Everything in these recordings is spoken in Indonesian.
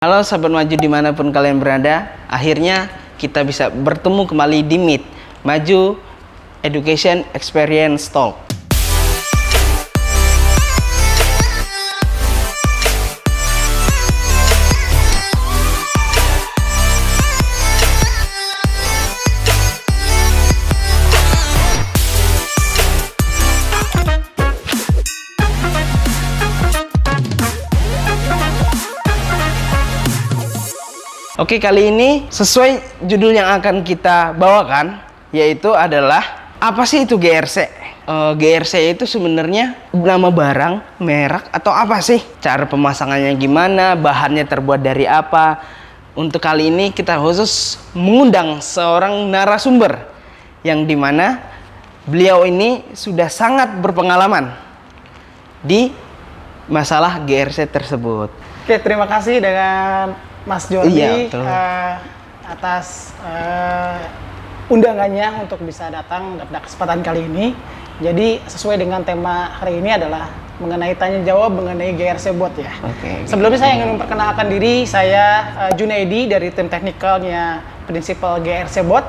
Halo sahabat maju dimanapun kalian berada, akhirnya kita bisa bertemu kembali di Meet Maju Education Experience Talk. Oke, kali ini sesuai judul yang akan kita bawakan, yaitu adalah apa sih itu GRC? GRC itu sebenarnya nama barang, merek, atau apa sih? Cara pemasangannya gimana? Bahannya terbuat dari apa? Untuk kali ini kita khusus mengundang seorang narasumber yang dimana beliau ini sudah sangat berpengalaman di masalah GRC tersebut. Oke, terima kasih dengan Mas Jordi atas undangannya untuk bisa datang pada kesempatan kali ini. Jadi sesuai dengan tema hari ini adalah mengenai tanya jawab mengenai GRC Bot ya. Sebelumnya saya ingin memperkenalkan diri, saya Junaidi dari tim teknikalnya Prinsipal GRC Bot.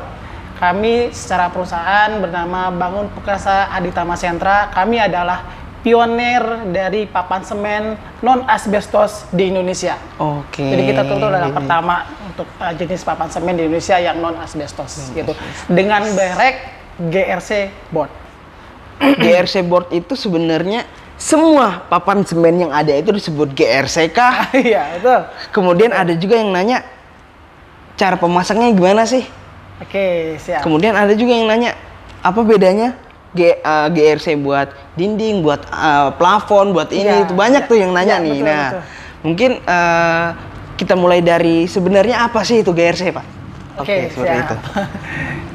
Kami secara perusahaan bernama Bangun Perkasa Aditama Sentra. Kami adalah pionir dari papan semen non asbestos di Indonesia. Oke. Jadi kita tuh adalah pertama untuk jenis papan semen di Indonesia yang non asbestos gitu. Dengan merek GRC Board. GRC Board itu sebenarnya semua papan semen yang ada itu disebut GRC kah? Iya, betul. Kemudian ada juga yang nanya cara pemasaknya gimana sih? Oke, siap. Kemudian ada juga yang nanya apa bedanya GRC buat dinding, buat plafon, buat ini itu banyak tuh yang nanya nih. Betul, nah, betul. Mungkin kita mulai dari sebenarnya apa sih itu GRC, Pak? Oke, seperti itu.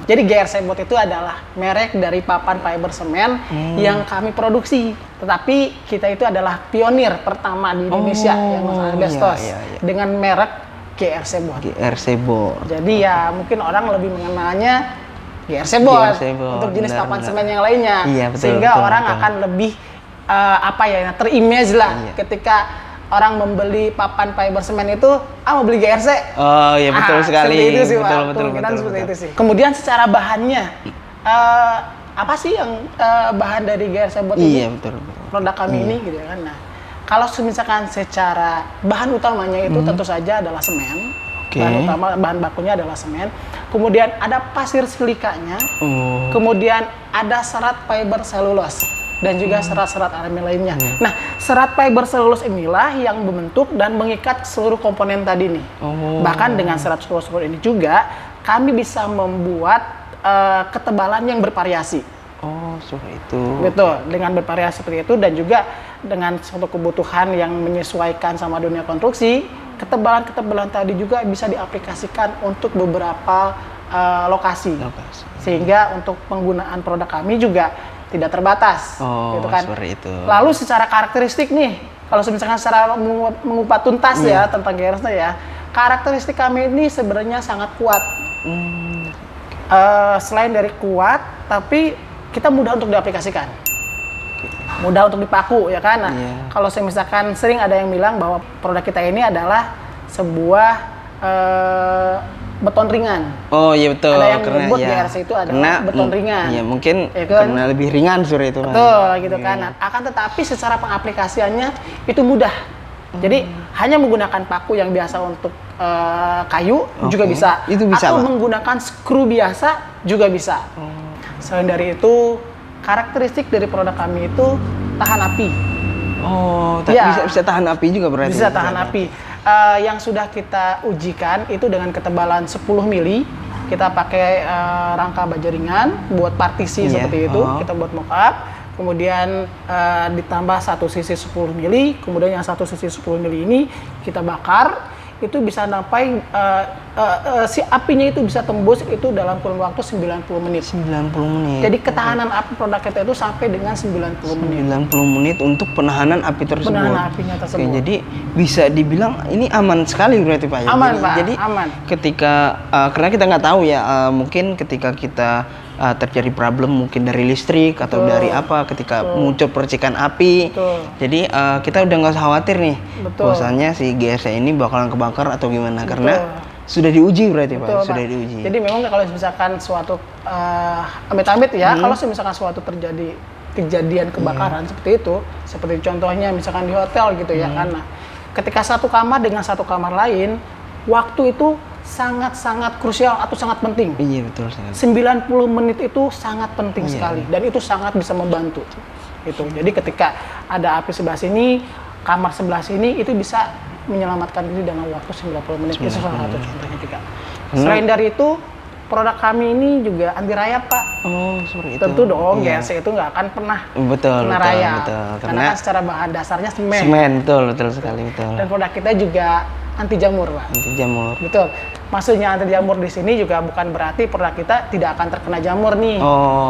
Jadi GRC Bot itu adalah merek dari papan fiber semen yang kami produksi. Tetapi kita itu adalah pionir pertama di Indonesia yang non asbestos dengan merek GRC Bot. GRC Bot. Jadi ya mungkin orang lebih mengenalnya GRC Bot untuk jenis papan semen yang lainnya, sehingga orang akan lebih terimage lah ketika orang membeli papan fiber semen itu, mau beli GRC. Oh iya, betul sekali. Seperti itu sih, betul, Pak. Kemungkinan seperti itu sih. Kemudian secara bahannya, apa sih yang bahan dari GRC Bot ini? Iya, betul. Produk kami ini gitu kan. Nah, kalau misalkan secara bahan utamanya itu tentu saja adalah semen. Bahan utama, bahan bakunya adalah semen. Kemudian ada pasir silikanya. Kemudian ada serat fiber selulose dan juga serat-serat alami lainnya. Nah, serat fiber selulose inilah yang membentuk dan mengikat seluruh komponen tadi nih. Bahkan dengan serat selulose ini juga kami bisa membuat ketebalan yang bervariasi. Oh, seperti itu. Betul, dengan bervariasi seperti itu dan juga dengan suatu kebutuhan yang menyesuaikan sama dunia konstruksi. Ketebalan-ketebalan tadi juga bisa diaplikasikan untuk beberapa lokasi. Sehingga untuk penggunaan produk kami juga tidak terbatas. Oh, gitu kan. Seperti itu. Lalu Lalu secara karakteristik nih, kalau misalkan secara mengupas tuntas ya tentang GRC ya, karakteristik kami ini sebenarnya sangat kuat. Selain dari kuat, tapi kita mudah untuk diaplikasikan. Mudah untuk dipaku ya kan. Nah, kalau saya misalkan sering ada yang bilang bahwa produk kita ini adalah sebuah beton ringan. Oh iya betul. Ada yang menyebut GRC itu adalah beton ringan. Iya, mungkin ya kan? karena lebih ringan seperti itu. Betul gitu kan. Nah, akan tetapi secara pengaplikasiannya itu mudah. Jadi hanya menggunakan paku yang biasa untuk kayu juga bisa. Itu bisa, atau Pak? menggunakan skru biasa juga bisa. Selain dari itu, karakteristik dari produk kami itu tahan api. Oh, bisa tahan api juga berarti. Bisa tahan api. Yang sudah kita ujikan itu dengan ketebalan 10 mili. Kita pakai rangka baja ringan buat partisi seperti itu. Kita buat mock-up. Kemudian ditambah satu sisi 10 mili. Kemudian yang satu sisi 10 mili ini kita bakar. Itu bisa sampai si apinya itu bisa tembus itu dalam kurun waktu 90 menit. 90 menit. Jadi ketahanan api produk kita itu sampai dengan 90 menit. 90 menit untuk penahanan api tersebut. Penahanan apinya tersebut. Oke, jadi bisa dibilang ini aman sekali berarti Pak ya. Aman, Pak. Jadi aman. Ketika karena kita nggak tahu ya, mungkin ketika kita terjadi problem mungkin dari listrik atau dari apa ketika muncul percikan api. Jadi kita udah nggak usah khawatir nih bahwasannya si GRC ini bakalan kebakar atau gimana karena sudah diuji berarti Pak. Sudah diuji. Jadi memang kalau misalkan suatu amit-amit ya, kalau misalkan suatu terjadi kejadian kebakaran seperti itu, seperti contohnya misalkan di hotel gitu ya kan. Nah, ketika satu kamar dengan satu kamar lain, waktu itu sangat-sangat krusial atau sangat penting. Iya betul sekali. 90 menit itu sangat penting sekali dan itu sangat bisa membantu. Itu. Jadi ketika ada api sebelah sini, kamar sebelah sini itu bisa menyelamatkan diri dalam waktu 90 menit. Itu salah satu contohnya juga. Selain dari itu, produk kami ini juga anti rayap, Pak. Oh, seperti itu. Tentu dong, GRC itu nggak akan pernah kena rayap. Karena kan secara bahan dasarnya semen. Semen, betul sekali, betul. Dan produk kita juga anti jamur, Pak. Anti jamur. Betul. Maksudnya anti jamur di sini juga bukan berarti produk kita tidak akan terkena jamur nih.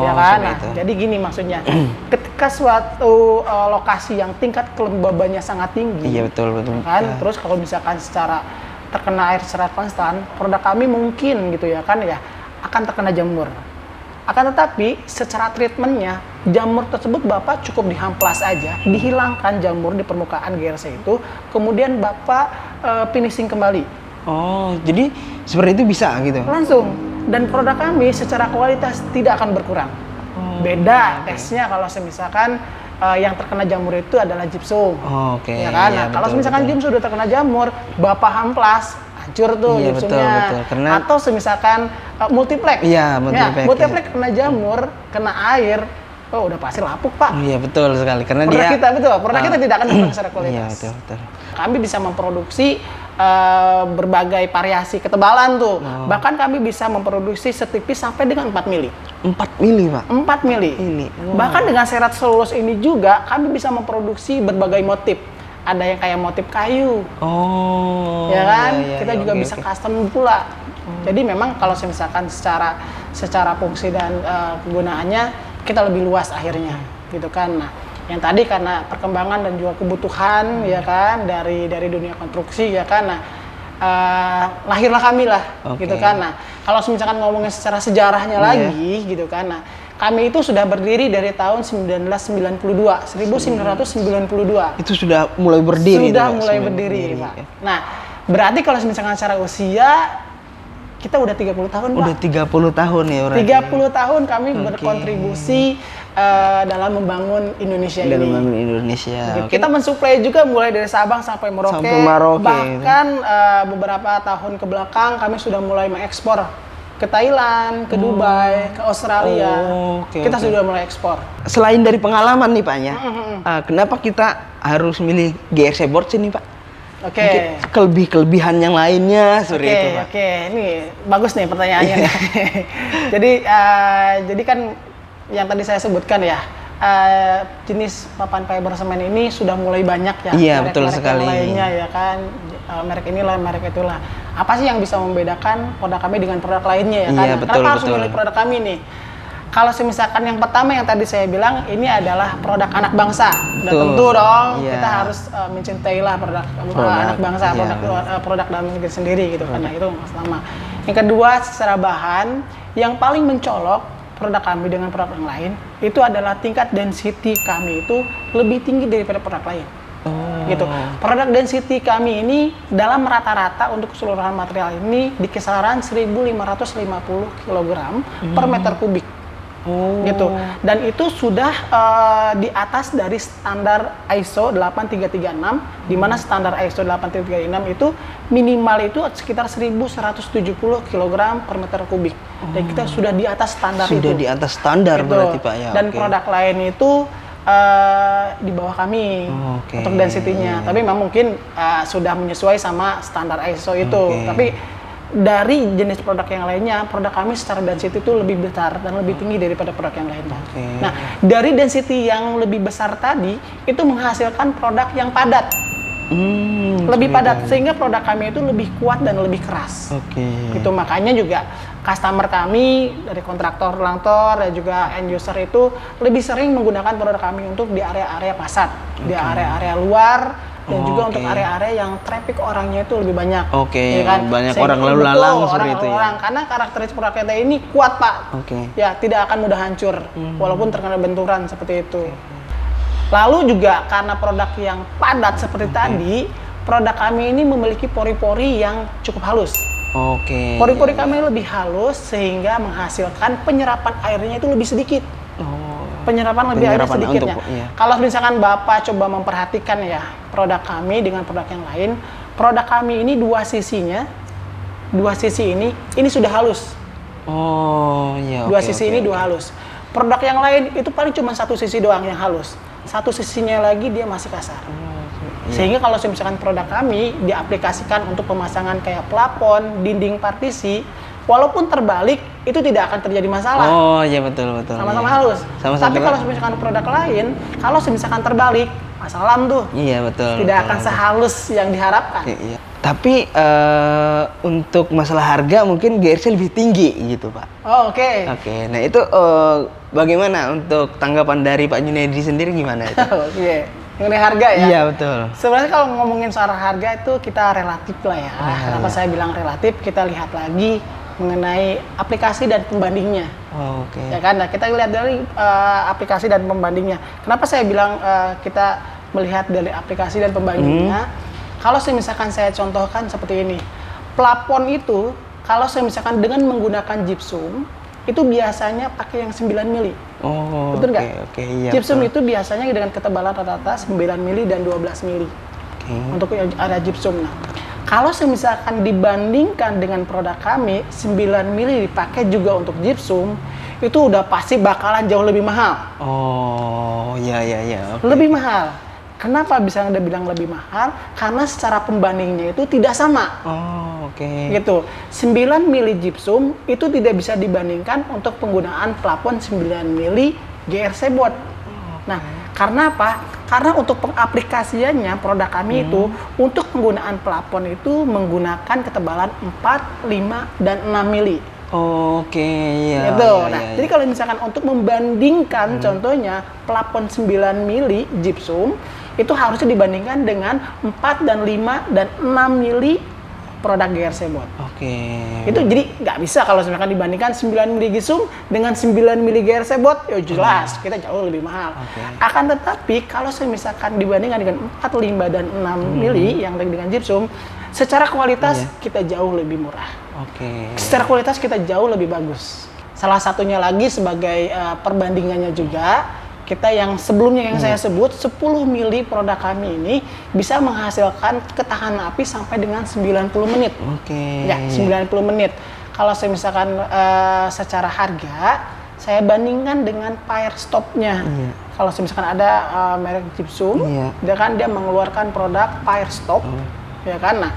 Ya kan? Nah, jadi gini maksudnya. Ketika suatu lokasi yang tingkat kelembabannya sangat tinggi. Iya, betul. Kan? Terus kalau misalkan secara terkena air secara konstan, produk kami mungkin gitu ya kan ya akan terkena jamur. Akan tetapi secara treatmentnya jamur tersebut Bapak cukup dihamplas aja, dihilangkan jamur di permukaan GRC itu, kemudian Bapak finishing kembali. Oh, jadi seperti itu bisa gitu? Langsung. Dan produk kami secara kualitas tidak akan berkurang. Beda tesnya kalau misalkan yang terkena jamur itu adalah gypsum. Ya kan? Nah, kalau misalkan gypsum sudah terkena jamur, Bapak hamplas, hancur tuh gypsumnya. Karena... Atau misalkan multiplex. Iya, multiplex. Kena jamur, kena air, udah pasti lapuk, Pak. Iya, betul sekali. Karena produk kita tidak akan berkurang secara kualitas. Iya, betul. Kami bisa memproduksi berbagai variasi ketebalan tuh. Bahkan kami bisa memproduksi setipis sampai dengan 4 mili. 4 mili, Pak? 4 mili. Bahkan dengan serat selulus ini juga kami bisa memproduksi berbagai motif. Ada yang kayak motif kayu. Ya kan? Kita juga bisa custom pula. Jadi memang kalau misalkan secara fungsi dan kegunaannya kita lebih luas akhirnya, gitu kan. Nah, yang tadi karena perkembangan dan juga kebutuhan ya kan dari dunia konstruksi ya kan. Nah, lahirlah kami lah gitu kan. Nah, kalau misalkan ngomongin secara sejarahnya lagi gitu kan. Nah, kami itu sudah berdiri dari tahun 1992. Itu sudah mulai berdiri. Sudah mulai berdiri, Pak. Nah, berarti kalau misalkan secara usia kita udah 30 tahun, Pak. Udah 30 tahun ya berarti. 30 tahun kami berkontribusi dalam membangun Indonesia ini. Dalam membangun Indonesia. Kita mensuplai juga mulai dari Sabang sampai Merauke. Bahkan beberapa tahun ke belakang kami sudah mulai mengekspor ke Thailand, ke Dubai, ke Australia. Kita sudah mulai ekspor. Selain dari pengalaman nih Pak ya, kenapa kita harus milih GRC board sini Pak? Kelebihan yang lainnya seperti itu Pak. Ini bagus nih pertanyaannya. Jadi kan yang tadi saya sebutkan ya, jenis papan fiber semen ini sudah mulai banyak ya. Iya, betul sekali. Lainnya ya kan, merek inilah, merek itulah. Apa sih yang bisa membedakan produk kami dengan produk lainnya ya kan? Iya, betul, kenapa harus memilih produk kami nih? Kalau misalkan yang pertama yang tadi saya bilang, ini adalah produk anak bangsa. Dan tentu dong, kita harus mencintailah produk anak bangsa, produk dalam negeri sendiri gitu kan. Nah, itu pertama. Yang kedua, secara bahan, yang paling mencolok produk kami dengan produk yang lain, itu adalah tingkat density kami itu lebih tinggi daripada produk lain. Gitu. Produk density kami ini dalam rata-rata untuk keseluruhan material ini di kisaran 1.550 kg per meter kubik. Gitu. Dan itu sudah di atas dari standar ISO 8336, di mana standar ISO 8336 itu minimal itu sekitar 1.170 kg per meter kubik. Dan kita sudah di atas standar itu. Sudah di atas standar gitu. Berarti Pak ya. Dan produk lain itu di bawah kami untuk density-nya. Tapi memang mungkin sudah menyesuai sama standar ISO itu. Tapi dari jenis produk yang lainnya, produk kami secara density itu lebih besar dan lebih tinggi daripada produk yang lainnya. Nah, dari density yang lebih besar tadi, itu menghasilkan produk yang padat. Lebih padat, sehingga produk kami itu lebih kuat dan lebih keras. Itu makanya juga customer kami dari kontraktor langtor dan juga end user itu lebih sering menggunakan produk kami untuk di area-area pasar, di area-area luar, dan juga untuk area-area yang traffic orangnya itu lebih banyak. Oke, ya kan? banyak Sehingga orang lalu lalang betul, seperti itu ya. Karena karakteristik produk kita ini kuat, Pak. Ya, tidak akan mudah hancur walaupun terkena benturan seperti itu. Lalu juga karena produk yang padat seperti tadi, produk kami ini memiliki pori-pori yang cukup halus. Pori-pori kami lebih halus sehingga menghasilkan penyerapan airnya itu lebih sedikit. Penyerapan lebih airnya sedikitnya. Kalau misalkan Bapak coba memperhatikan ya produk kami dengan produk yang lain, produk kami ini dua sisi ini sudah halus. Dua sisi ini halus. Produk yang lain itu paling cuma satu sisi doang yang halus. Satu sisinya lagi dia masih kasar. Sehingga kalau misalkan produk kami diaplikasikan untuk pemasangan kayak plafon, dinding partisi, walaupun terbalik itu tidak akan terjadi masalah. Betul. Sama-sama halus. Tapi kalau misalkan produk lain, kalau misalkan terbalik, masalah tuh. Betul. Tidak akan sehalus yang diharapkan. Tapi untuk masalah harga mungkin GRC lebih tinggi gitu, Pak. Oke. Nah itu bagaimana untuk tanggapan dari Pak Junaidi sendiri gimana itu? Mengenai harga ya? Iya, betul. Sebenarnya kalau ngomongin soal harga itu kita relatif lah ya. Kenapa saya bilang relatif? Kita lihat lagi mengenai aplikasi dan pembandingnya. Ya kan? Nah, kita lihat dari aplikasi dan pembandingnya. Kenapa saya bilang kita melihat dari aplikasi dan pembandingnya? Kalau misalkan saya contohkan seperti ini. Plafon itu kalau misalkan dengan menggunakan gypsum itu biasanya pakai yang 9 mili. Betul nggak? Iya, gypsum itu biasanya dengan ketebalan rata-rata 9 mili dan 12 mili. Untuk ada gypsum. Nah, kalau misalkan dibandingkan dengan produk kami, 9 mili dipakai juga untuk gypsum, itu udah pasti bakalan jauh lebih mahal. Lebih mahal. Kenapa bisa Anda bilang lebih mahal? Karena secara pembandingnya itu tidak sama. Gitu. 9 mili gypsum itu tidak bisa dibandingkan untuk penggunaan plafon 9 mili GRC board. Nah, karena apa? Karena untuk pengaplikasiannya produk kami itu untuk penggunaan plafon itu menggunakan ketebalan 4, 5, dan 6 mili. Gitu. Jadi kalau misalkan untuk membandingkan contohnya plafon 9 mili gypsum itu harusnya dibandingkan dengan 4 dan 5 dan 6 mili produk GRC board. Itu jadi nggak bisa kalau misalkan dibandingkan 9 mili gypsum dengan 9 mili GRC board, ya jelas kita jauh lebih mahal. Akan tetapi kalau misalkan dibandingkan dengan 4, 5 dan 6 mili yang dengan gypsum, secara kualitas kita jauh lebih murah. Secara kualitas kita jauh lebih bagus. Salah satunya lagi sebagai perbandingannya juga, kita yang sebelumnya yang saya sebut 10 mili produk kami ini bisa menghasilkan ketahanan api sampai dengan 90 menit. 90 menit. Kalau saya misalkan secara harga, saya bandingkan dengan fire stop-nya. Kalau misalkan ada merek gypsum, dia mengeluarkan produk fire stop, ya kan? Nah,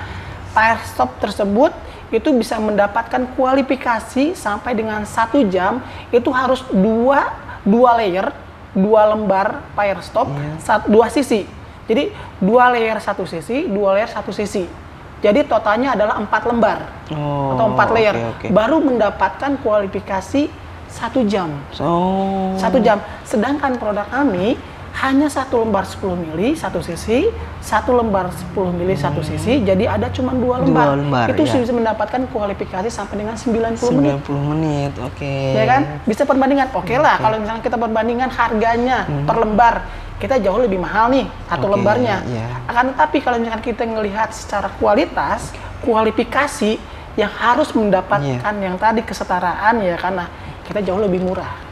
fire stop tersebut itu bisa mendapatkan kualifikasi sampai dengan 1 jam itu harus dua layer, 2 lembar fire stop, 2 sisi. Jadi 2 layer 1 sisi, 2 layer 1 sisi. Jadi totalnya adalah 4 lembar atau 4 layer. Baru mendapatkan kualifikasi 1 jam. 1 jam. Sedangkan produk kami hanya 1 lembar 10 mili 1 sisi, 1 lembar 10 mili 1 sisi, jadi ada cuma 2 lembar. Itu bisa mendapatkan kualifikasi sampai dengan 90 menit. 90 menit, Ya kan? Bisa perbandingan. Lah, kalau misalnya kita perbandingan harganya per lembar, kita jauh lebih mahal nih 1 lembarnya. Akan tetapi kalau misalkan kita ngelihat secara kualitas, kualifikasi yang harus mendapatkan yang tadi kesetaraan ya karena kita jauh lebih murah.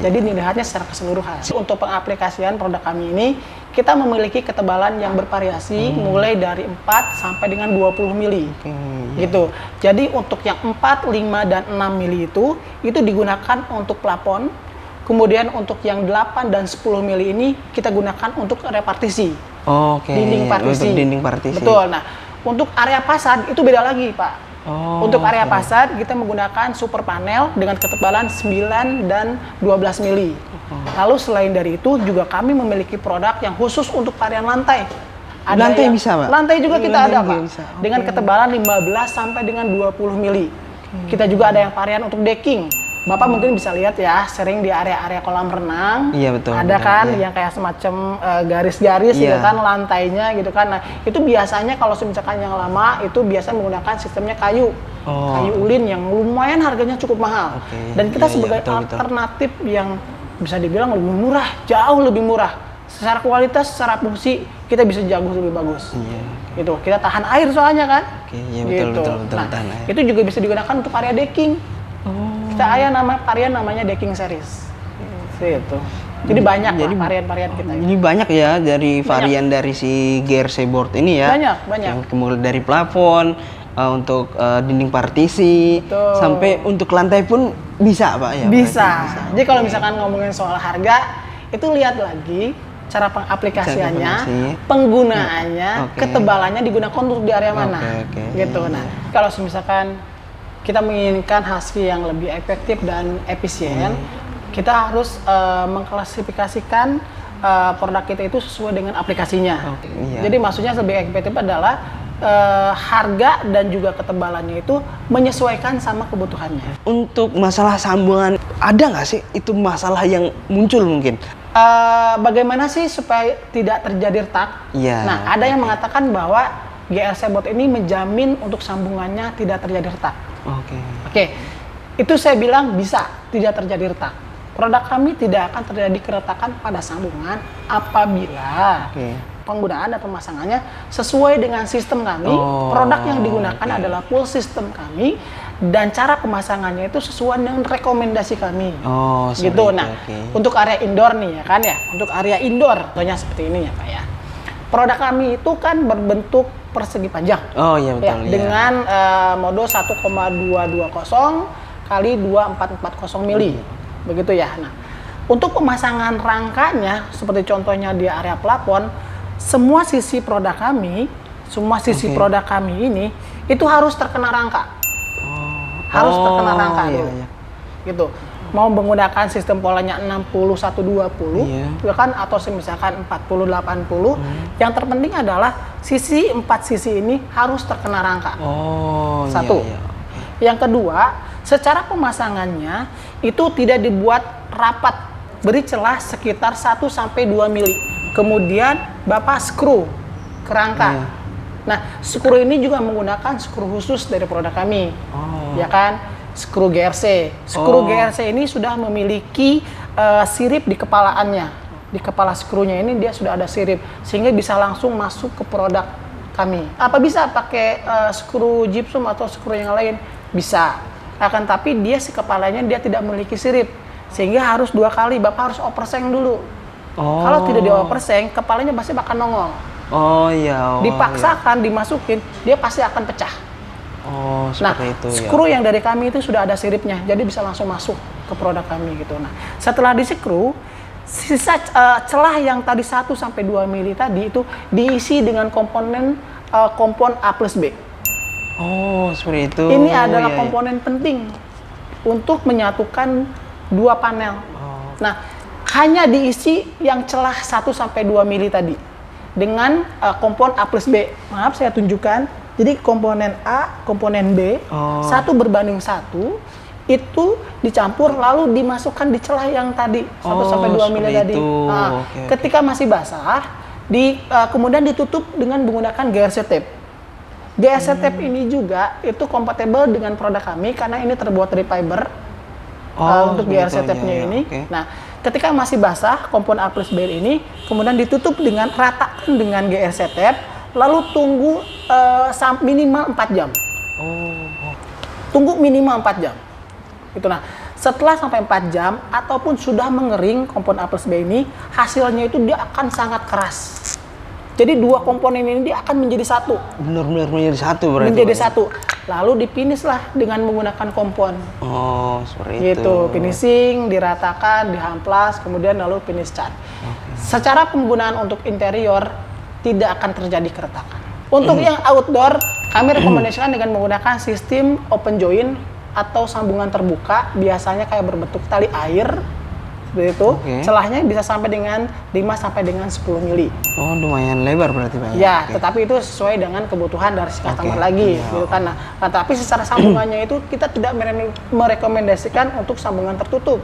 Jadi dilihatnya secara keseluruhan. Untuk pengaplikasian produk kami ini, kita memiliki ketebalan yang bervariasi mulai dari 4 sampai dengan 20 mili. Gitu. Jadi untuk yang 4, 5, dan 6 mili itu digunakan untuk plafon. Kemudian untuk yang 8 dan 10 mili ini kita gunakan untuk repartisi. Dinding partisi. Untuk dinding partisi. Betul. Nah, untuk area fasad itu beda lagi, Pak. Untuk area fasad kita menggunakan super panel dengan ketebalan 9 dan 12 mili. Lalu selain dari itu juga kami memiliki produk yang khusus untuk varian lantai. Lantai bisa, Pak? Lantai juga kita ada, Pak. Dengan ketebalan 15 sampai dengan 20 mili. Kita juga ada yang varian untuk decking. Bapak mungkin bisa lihat ya, sering di area-area kolam renang. Iya, betul. Ada betul, kan iya. yang kayak semacam garis-garis gitu Iya. kan, lantainya gitu kan. Nah, itu biasanya kalau misalkan yang lama itu biasa menggunakan sistemnya kayu. Oh. Kayu ulin yang lumayan harganya cukup mahal. Oke. Dan kita Iya, iya, sebagai betul, betul. alternatif yang bisa dibilang lebih murah, jauh lebih murah. Secara kualitas, secara fungsi, kita bisa jauh lebih bagus. Iya. Gitu. Kita tahan air soalnya kan. Oke, iya betul, Gitu. betul, Nah, tahan air. itu juga bisa digunakan untuk area decking. Kita varian namanya decking series. Gitu. Jadi banyak Jadi lah varian-varian kita. Ini banyak ya dari varian dari si GRC board ini ya. Banyak. Yang kemudian dari plafon untuk dinding partisi Betul. sampai untuk lantai pun bisa, Pak ya. Bisa. berarti Jadi kalau misalkan ngomongin soal harga, itu lihat lagi cara pengaplikasiannya, Cara aplikasi. penggunaannya, Oke. ketebalannya digunakan untuk di area mana. Oke. Gitu. Nah, kalau misalkan kita menginginkan hasil yang lebih efektif dan efisien, kita harus mengklasifikasikan produk kita itu sesuai dengan aplikasinya. Oke, iya. Jadi maksudnya lebih efektif adalah harga dan juga ketebalannya itu menyesuaikan sama kebutuhannya. Untuk masalah sambungan, ada nggak sih itu masalah yang muncul mungkin? Bagaimana sih supaya tidak terjadi retak? Iya, Nah, ada yang oke. mengatakan bahwa GRC Bot ini menjamin untuk sambungannya tidak terjadi retak. Oke. Oke, itu saya bilang bisa tidak terjadi retak. Produk kami tidak akan terjadi keretakan pada sambungan apabila Oke. penggunaan dan pemasangannya sesuai dengan sistem kami. Oh, Produk yang digunakan oke. adalah full sistem kami dan cara pemasangannya itu sesuai dengan rekomendasi kami. Oh, seperti gitu. itu, Nah, oke. untuk area indoor nih ya kan ya. Untuk area indoor, contohnya seperti ini ya Pak ya. Produk kami itu kan berbentuk persegi panjang. Oh iya betul. Ya, iya. dengan mode 1,220 kali 2440 mili. Begitu ya. Nah, untuk pemasangan rangkanya seperti contohnya di area plafon, semua sisi produk kami, Oke. produk kami ini itu harus terkena rangka. Harus terkena rangka iya, dulu. iya. Gitu. Mau menggunakan sistem polanya 60-120 Iya. ya kan, atau misalkan 40-80, yang terpenting adalah empat sisi ini harus terkena rangka. Oh Satu. iya, iya. Yang kedua, secara pemasangannya itu tidak dibuat rapat, beri celah sekitar 1-2 mili. Kemudian Bapak skru ke rangka. Iya. Nah, skru ini juga menggunakan skru khusus dari produk kami. Oh. Ya kan? Skru GRC. Skru Oh. GRC ini sudah memiliki sirip di kepalaannya. Di kepala skrunya ini dia sudah ada sirip sehingga bisa langsung masuk ke produk kami. Apa bisa pakai skru gypsum atau skru yang lain? Bisa. Akan tapi dia si kepalanya dia tidak memiliki sirip sehingga harus 2 kali Bapak harus operseng dulu. Oh. Kalau tidak di operseng, kepalanya pasti bakal nongol. Oh iya. Oh, Dipaksakan dimasukin, dia pasti akan pecah. iya. Oh Nah, seperti itu skru ya. yang dari kami itu sudah ada siripnya, jadi bisa langsung masuk ke produk kami gitu. Nah, setelah di skru, sisa celah yang tadi 1-2 mili tadi itu diisi dengan kompon A plus B. Oh seperti itu. Ini adalah iya, iya. komponen penting untuk menyatukan dua panel. Oh. Nah, hanya diisi yang celah 1-2 mili tadi dengan kompon A plus B. Maaf, saya tunjukkan. Jadi komponen A, komponen B, Oh. 1:1 itu dicampur lalu dimasukkan di celah yang tadi 1-2 mili seperti tadi. itu. Nah, Oke, oke. ketika masih basah, kemudian ditutup dengan menggunakan GRC tape. GRC tape ini juga itu kompatibel dengan produk kami karena ini terbuat dari fiber. Untuk seperti GRC itu, tape-nya iya, iya. ini. Oke. Nah, ketika masih basah, kompon A plus B ini kemudian ditutup dengan ratakan dengan GRC tape, lalu tunggu minimal 4 jam. Oh. Tunggu minimal 4 jam. Itu nah, setelah sampai 4 jam ataupun sudah mengering kompon A plus B ini, hasilnya itu dia akan sangat keras. Jadi dua komponen ini dia akan menjadi satu. Benar-benar menjadi satu berarti. Menjadi Pak, ya? satu. Lalu dipinis lah dengan menggunakan kompon. Oh seperti itu. Gitu, finishing, diratakan, dihamplas, kemudian lalu finish cat. Secara penggunaan untuk interior tidak akan terjadi keretakan. Untuk yang outdoor, kami rekomendasikan dengan menggunakan sistem open join atau sambungan terbuka, biasanya kayak berbentuk tali air seperti itu. Celahnya bisa sampai dengan 5 sampai dengan 10 mili. Oh, lumayan lebar berarti Pak. Ya, tetapi itu sesuai dengan kebutuhan dari si customer lagi, gitu kan. Nah, tapi secara sambungannya itu kita tidak merekomendasikan untuk sambungan tertutup.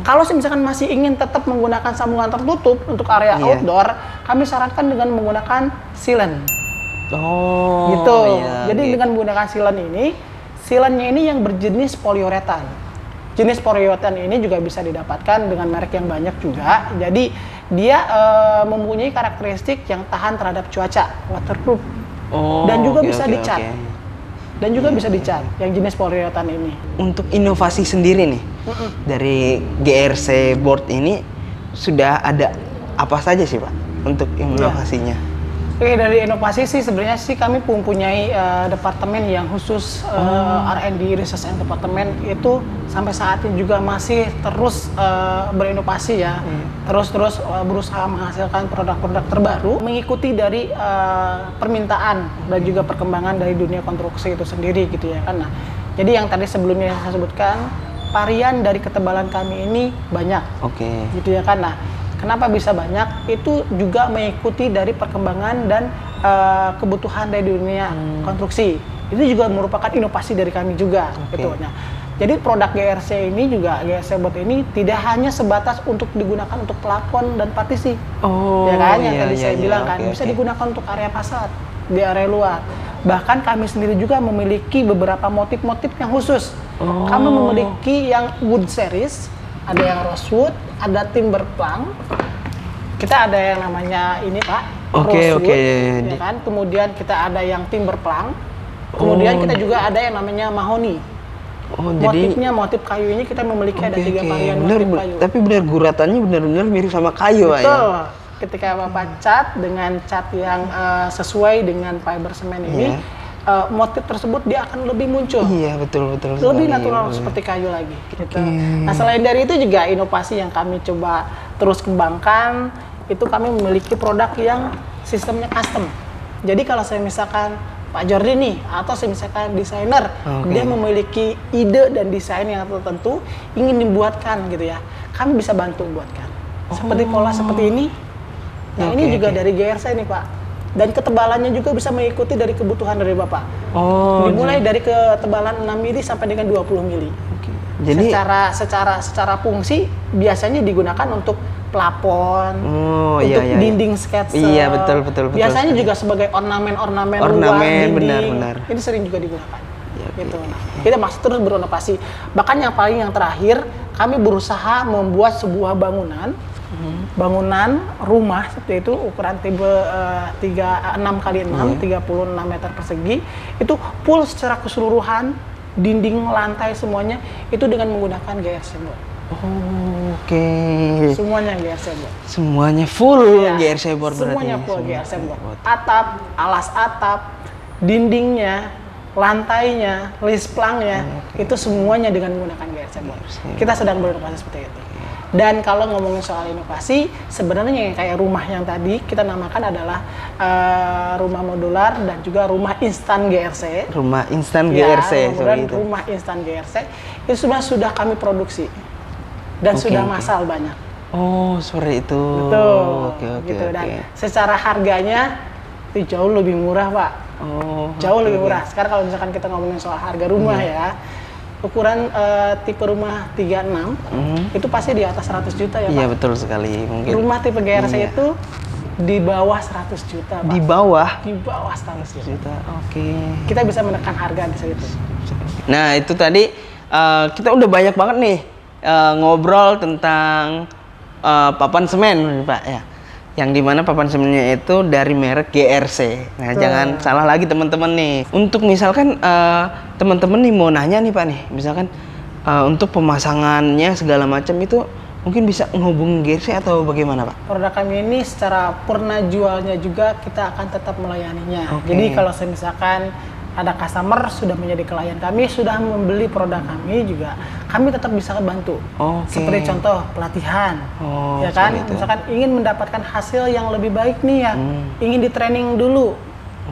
Kalau misalkan masih ingin tetap menggunakan sambungan tertutup untuk area outdoor, kami sarankan dengan menggunakan silen. Oh, gitu. Jadi dengan menggunakan silennya ini yang berjenis poliuretan. Jenis poliuretan ini juga bisa didapatkan dengan merek yang banyak juga. Jadi dia mempunyai karakteristik yang tahan terhadap cuaca, waterproof, dan juga bisa dicat. Dan juga bisa dicat yang jenis poliuretan ini. Untuk inovasi sendiri nih, dari GRC board ini sudah ada apa saja sih Pak untuk inovasinya? Oke, dari inovasi sih sebenarnya sih kami mempunyai departemen yang khusus R&D Research and Department itu sampai saat ini juga masih terus berinovasi ya, terus berusaha menghasilkan produk-produk terbaru mengikuti dari permintaan dan juga perkembangan dari dunia konstruksi itu sendiri gitu ya kan. Nah, jadi yang tadi sebelumnya saya sebutkan varian dari ketebalan kami ini banyak, gitu ya kan. Nah, kenapa bisa banyak? Itu juga mengikuti dari perkembangan dan kebutuhan dari dunia konstruksi. Itu juga merupakan inovasi dari kami juga. Gitu. Nah, jadi produk GRC ini juga, GRC board ini tidak hanya sebatas untuk digunakan untuk plafon dan partisi. Ya kan, yang tadi saya bilang kan, bisa digunakan untuk area fasad, di area luar. Bahkan kami sendiri juga memiliki beberapa motif-motif yang khusus. Kami memiliki yang wood series, ada yang rosewood, ada timber plank. Kita ada yang namanya ini Pak, rosewood, ya kan. Kemudian kita ada yang timber plank. Kemudian kita juga ada yang namanya mahoni. Motifnya motif kayu ini kita memiliki ada 3 varian motif kayu. Tapi benar guratannya benar-benar mirip sama kayu Pak. Betul. Ketika Bapak cat dengan cat yang sesuai dengan fiber semen ini, motif tersebut dia akan lebih muncul. Iya, betul. Lebih natural seperti kayu lagi. Gitu. Nah, selain dari itu juga inovasi yang kami coba terus kembangkan, itu kami memiliki produk yang sistemnya custom. Jadi kalau saya misalkan Pak Jordi nih, atau saya misalkan desainer, dia memiliki ide dan desain yang tertentu ingin dibuatkan gitu ya, kami bisa bantu buatkan. Seperti pola seperti ini. Nah, ini juga dari GRC nih Pak. Dan ketebalannya juga bisa mengikuti dari kebutuhan dari Bapak. Dimulai dari ketebalan 6 mili sampai dengan 20 mili. Jadi secara fungsi biasanya digunakan untuk plafon, untuk dinding sketsa. Iya, betul. Biasanya juga sebagai ornamen luar dinding. Benar. Ini sering juga digunakan. Gitu. Nah, kita masih terus berinovasi. Bahkan yang terakhir, kami berusaha membuat sebuah bangunan rumah seperti itu, ukuran tipe 6 kali 6, 36 meter persegi, itu full secara keseluruhan, dinding, lantai semuanya itu dengan menggunakan GRC board. Semuanya GRC board. Semuanya full GRC board berarti. Semuanya full GRC board. Atap, alas atap, dindingnya, lantainya, list planknya, itu semuanya dengan menggunakan GRC board. Kita sedang berinovasi seperti itu. Dan kalau ngomongin soal inovasi, sebenarnya yang kayak rumah yang tadi kita namakan adalah rumah modular dan juga rumah instan GRC. Rumah instan GRC, rumah instan GRC itu sudah kami produksi dan sudah massal banyak. Seperti itu. Betul. Gitu. Dan secara harganya itu jauh lebih murah Pak. Jauh lebih murah. Sekarang kalau misalkan kita ngomongin soal harga rumah ya, ukuran tipe rumah 36 itu pasti di atas 100 juta ya Pak. Iya, betul sekali. Mungkin rumah tipe GRC itu di bawah 100 juta Pak. Di bawah 100 juta. Kita bisa menekan harga di situ. Nah, itu tadi kita udah banyak banget nih ngobrol tentang papan semen Pak ya. Yang dimana papan semennya itu dari merek GRC. Nah, jangan salah lagi teman-teman nih. Untuk misalkan teman-teman nih mau nanya nih Pak nih, misalkan untuk pemasangannya segala macam itu mungkin bisa menghubungi GRC atau bagaimana Pak? Produk kami ini secara purna jualnya juga kita akan tetap melayaninya. Jadi kalau misalkan ada customer sudah menjadi klien kami, sudah membeli produk kami juga, kami tetap bisa bantu. Seperti contoh pelatihan, ya kan? Misalkan ingin mendapatkan hasil yang lebih baik nih ya, ingin di training dulu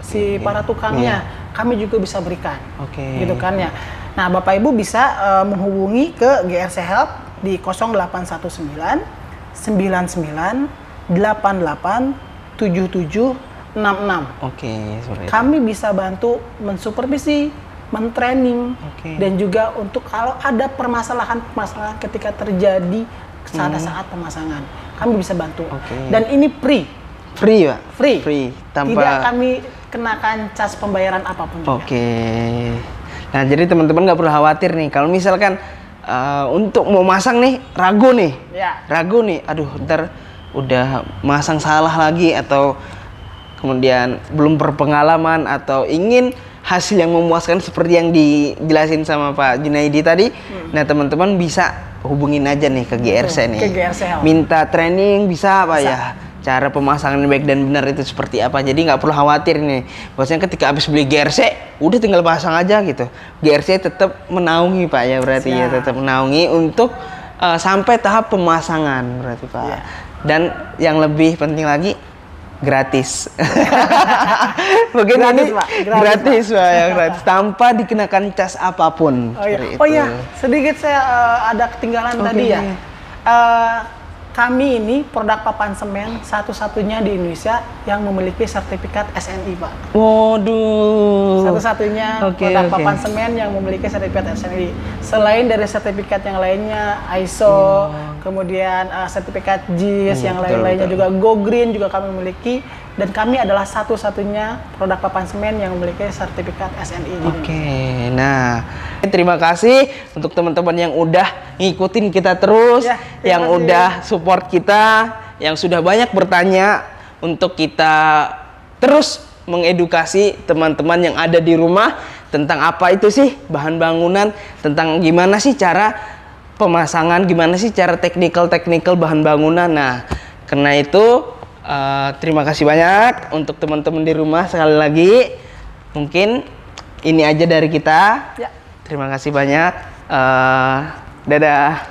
si para tukangnya, kami juga bisa berikan, gitu kan ya. Nah, Bapak Ibu bisa menghubungi ke GRC Help di 0819 99 88 77 66. Oke, seperti itu. Kami bisa bantu mensupervisi, mentraining, dan juga untuk kalau ada permasalahan-permasalahan ketika terjadi saat pemasangan, kami bisa bantu. Dan ini free. Free, Pak? Free. Tanpa... Tidak kami kenakan cas pembayaran apapun juga. Nah, jadi teman-teman nggak perlu khawatir nih. Kalau misalkan untuk mau masang nih, ragu nih. Aduh, ntar udah masang salah lagi, atau kemudian belum berpengalaman, atau ingin hasil yang memuaskan seperti yang dijelasin sama Pak Junaidi tadi. Nah, teman-teman bisa hubungin aja nih ke GRC nih. Ke GRC Health. Minta training bisa Pak ya. Cara pemasangan baik dan benar itu seperti apa. Jadi nggak perlu khawatir nih. Maksudnya ketika habis beli GRC, udah tinggal pasang aja gitu. GRC tetap menaungi Pak ya, berarti ya, tetap menaungi untuk sampai tahap pemasangan berarti Pak. Dan yang lebih penting lagi, gratis. Mungkin Gratis, ini Pak. gratis Pak ya, gratis tanpa dikenakan cas apapun. Oh iya, sedikit saya ada ketinggalan tadi ya. Kami ini produk papan semen satu-satunya di Indonesia yang memiliki sertifikat SNI, Pak. Waduh. Satu-satunya produk papan semen yang memiliki sertifikat SNI. Selain dari sertifikat yang lainnya, ISO, kemudian sertifikat JIS, yang lain-lainnya juga Go Green juga kami miliki. Dan kami adalah satu-satunya produk papan semen yang memiliki sertifikat SNI. Nah, terima kasih untuk teman-teman yang udah ngikutin kita terus, yang udah support kita, yang sudah banyak bertanya untuk kita terus mengedukasi teman-teman yang ada di rumah tentang apa itu sih bahan bangunan, tentang gimana sih cara pemasangan, gimana sih cara teknikal bahan bangunan. Nah, karena itu terima kasih banyak untuk teman-teman di rumah. Sekali lagi, mungkin ini aja dari kita. Terima kasih banyak. Dadah.